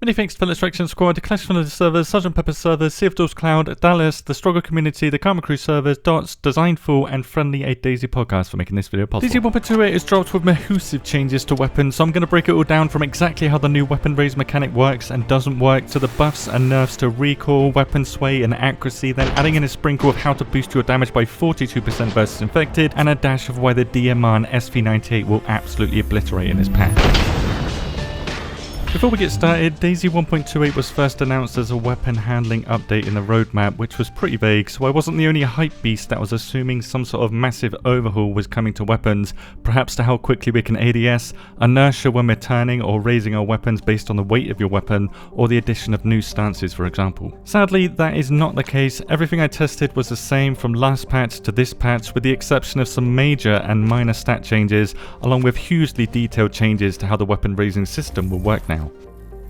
Many thanks to Fellow Extraction Squad, Clash from the servers, Sergeant Pepper servers, Sea of Doors Cloud, Dallas, the Struggle Community, the Karma Crew servers, Dots, Designful, and Friendly a DayZ podcast for making this video possible. DayZ 1.28 is dropped with massive changes to weapons, so I'm going to break it all down from exactly how the new weapon raise mechanic works and doesn't work, to the buffs and nerfs to recoil, weapon sway, and accuracy, then adding in a sprinkle of how to boost your damage by 42% versus infected, and a dash of why the DMR and SV98 will absolutely obliterate in this patch. Before we get started, DayZ 1.28 was first announced as a weapon handling update in the roadmap, which was pretty vague, so I wasn't the only hype beast that was assuming some sort of massive overhaul was coming to weapons, perhaps to how quickly we can ADS, inertia when we're turning or raising our weapons based on the weight of your weapon, or the addition of new stances for example. Sadly, that is not the case. Everything I tested was the same from last patch to this patch, with the exception of some major and minor stat changes, along with hugely detailed changes to how the weapon raising system will work now.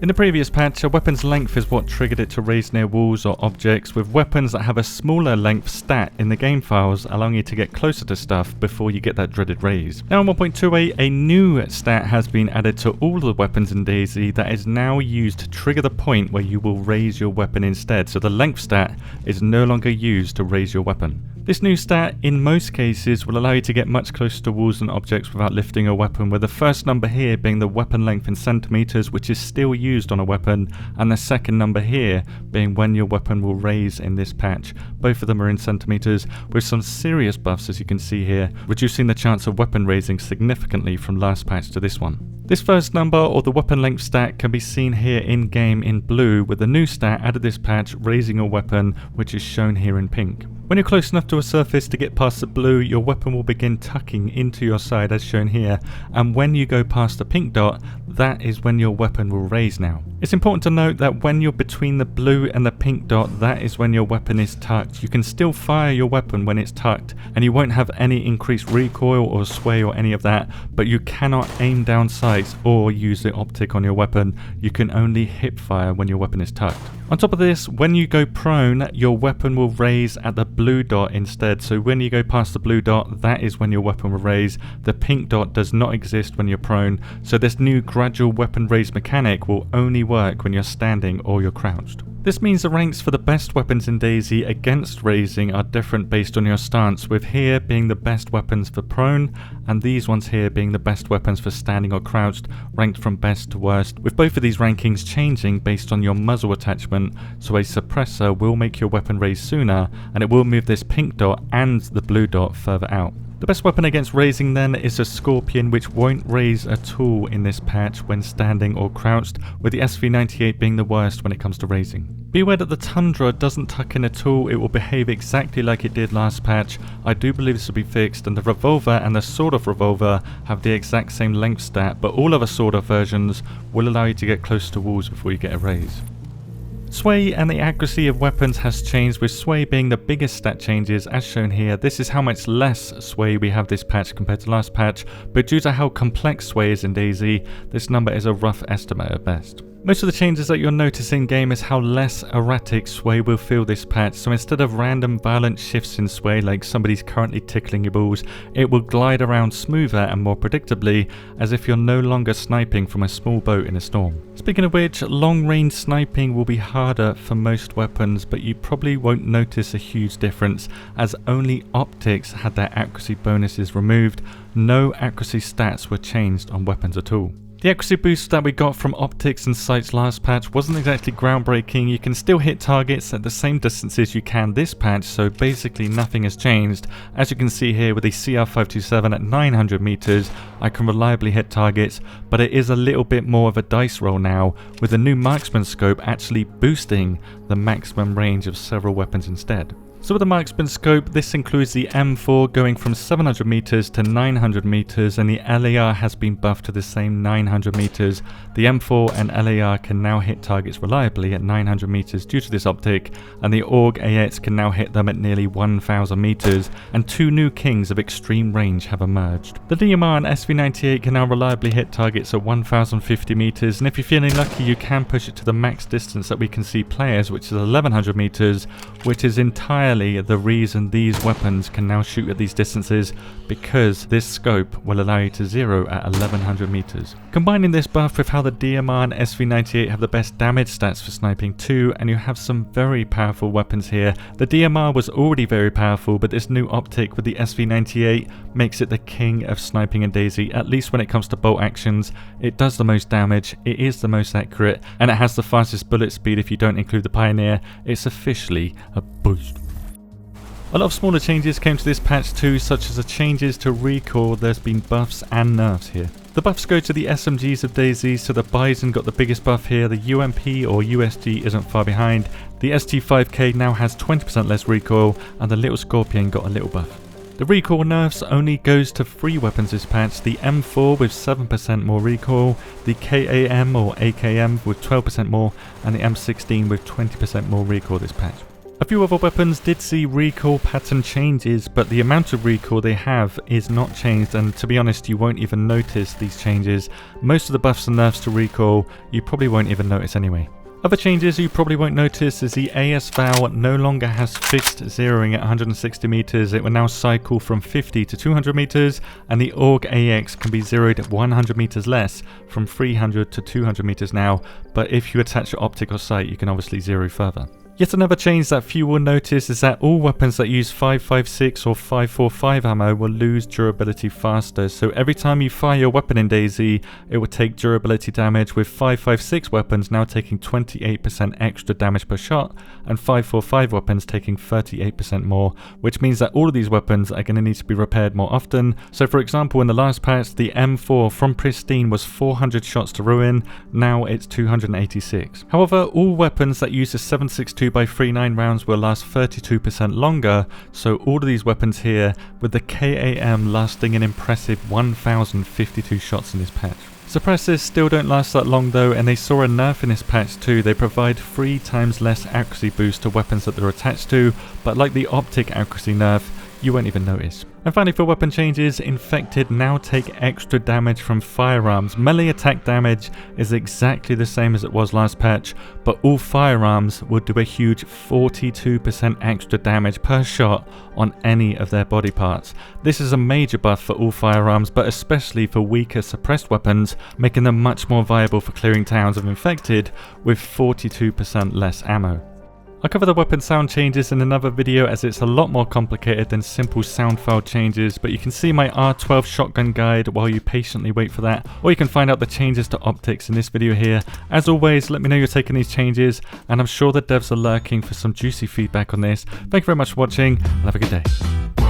In the previous patch, a weapon's length is what triggered it to raise near walls or objects, with weapons that have a smaller length stat in the game files, allowing you to get closer to stuff before you get that dreaded raise. Now in 1.28, a new stat has been added to all the weapons in DayZ that is now used to trigger the point where you will raise your weapon instead, so the length stat is no longer used to raise your weapon. This new stat, in most cases, will allow you to get much closer to walls and objects without lifting a weapon, with the first number here being the weapon length in centimeters, which is still used on a weapon, and the second number here being when your weapon will raise in this patch. Both of them are in centimeters, with some serious buffs as you can see here, reducing the chance of weapon raising significantly from last patch to this one. This first number, or the weapon length stat, can be seen here in game in blue, with the new stat added this patch, raising a weapon, which is shown here in pink. When you're close enough to a surface to get past the blue, your weapon will begin tucking into your side as shown here, and when you go past the pink dot, that is when your weapon will raise now. It's important to note that when you're between the blue and the pink dot, that is when your weapon is tucked. You can still fire your weapon when it's tucked, and you won't have any increased recoil or sway or any of that, but you cannot aim down sights or use the optic on your weapon. You can only hip fire when your weapon is tucked. On top of this, when you go prone, your weapon will raise at the blue dot instead, so when you go past the blue dot, that is when your weapon will raise. The pink dot does not exist when you're prone, so this new gradual weapon raise mechanic will only work when you're standing or you're crouched. This means the ranks for the best weapons in DayZ against raising are different based on your stance, with here being the best weapons for prone, and these ones here being the best weapons for standing or crouched, ranked from best to worst, with both of these rankings changing based on your muzzle attachment, so a suppressor will make your weapon raise sooner, and it will move this pink dot and the blue dot further out. The best weapon against raising then is a Scorpion, which won't raise at all in this patch when standing or crouched, with the SV98 being the worst when it comes to raising. Be aware that the Tundra doesn't tuck in at all. It will behave exactly like it did last patch. I do believe this will be fixed, and the Revolver and the Sword of Revolver have the exact same length stat, but all other Sword of versions will allow you to get close to walls before you get a raise. Sway and the accuracy of weapons has changed, with sway being the biggest stat changes as shown here. This is how much less sway we have this patch compared to last patch, but due to how complex sway is in DayZ, this number is a rough estimate at best. Most of the changes that you'll notice in game is how less erratic sway will feel this patch, so instead of random violent shifts in sway like somebody's currently tickling your balls, it will glide around smoother and more predictably, as if you're no longer sniping from a small boat in a storm. Speaking of which, long range sniping will be harder for most weapons, but you probably won't notice a huge difference, as only optics had their accuracy bonuses removed. No accuracy stats were changed on weapons at all. The accuracy boost that we got from optics and sights last patch wasn't exactly groundbreaking. You can still hit targets at the same distances you can this patch, so basically nothing has changed. As you can see here with the CR527 at 900 meters, I can reliably hit targets, but it is a little bit more of a dice roll now, with the new marksman scope actually boosting the maximum range of several weapons instead. So with the marksman scope, this includes the M4 going from 700 meters to 900 meters, and the LAR has been buffed to the same 900 meters. The M4 and LAR can now hit targets reliably at 900 meters due to this optic, and the AUG AX can now hit them at nearly 1000 meters, and two new kings of extreme range have emerged. The DMR and SV98 can now reliably hit targets at 1050 meters, and if you're feeling lucky you can push it to the max distance that we can see players, which is 1100 meters, which is entirely melee the reason these weapons can now shoot at these distances, because this scope will allow you to zero at 1100 meters. Combining this buff with how the DMR and SV98 have the best damage stats for sniping too, and you have some very powerful weapons here. The DMR was already very powerful, but this new optic with the SV98 makes it the king of sniping in DayZ, at least when it comes to bolt actions. It does the most damage, it is the most accurate, and it has the fastest bullet speed if you don't include the Pioneer. It's officially a boost. A lot of smaller changes came to this patch too, such as the changes to recoil. There's been buffs and nerfs here. The buffs go to the SMGs of DayZ, so the Bison got the biggest buff here, the UMP or USG isn't far behind, the ST5K now has 20% less recoil, and the Little Scorpion got a little buff. The recoil nerfs only goes to 3 weapons this patch, the M4 with 7% more recoil, the KAM or AKM with 12% more, and the M16 with 20% more recoil this patch. A few other weapons did see recoil pattern changes, but the amount of recoil they have is not changed, and to be honest you won't even notice these changes. Most of the buffs and nerfs to recoil you probably won't even notice anyway. Other changes you probably won't notice is the AS Val no longer has fixed zeroing at 160 meters, it will now cycle from 50 to 200 meters, and the AUG AX can be zeroed at 100 meters less, from 300 to 200 meters now, but if you attach your optic or sight you can obviously zero further. Yet another change that few will notice is that all weapons that use 5.56 or 5.45 ammo will lose durability faster, so every time you fire your weapon in DayZ, it will take durability damage, with 5.56 weapons now taking 28% extra damage per shot, and 5.45 weapons taking 38% more, which means that all of these weapons are going to need to be repaired more often. So for example, in the last patch, the M4 from Pristine was 400 shots to ruin, now it's 286. However, all weapons that use a 7.62 by 39 rounds will last 32% longer, so all of these weapons here, with the KAM lasting an impressive 1052 shots in this patch. Suppressors still don't last that long though, and they saw a nerf in this patch too. They provide 3 times less accuracy boost to weapons that they're attached to, but like the optic accuracy nerf, you won't even notice. And finally, for weapon changes, Infected now take extra damage from firearms. Melee attack damage is exactly the same as it was last patch, but all firearms will do a huge 42% extra damage per shot on any of their body parts. This is a major buff for all firearms, but especially for weaker suppressed weapons, making them much more viable for clearing towns of Infected with 42% less ammo. I'll cover the weapon sound changes in another video, as it's a lot more complicated than simple sound file changes, but you can see my R12 shotgun guide while you patiently wait for that, or you can find out the changes to optics in this video here. As always, let me know you're taking these changes, and I'm sure the devs are lurking for some juicy feedback on this. Thank you very much for watching, and have a good day.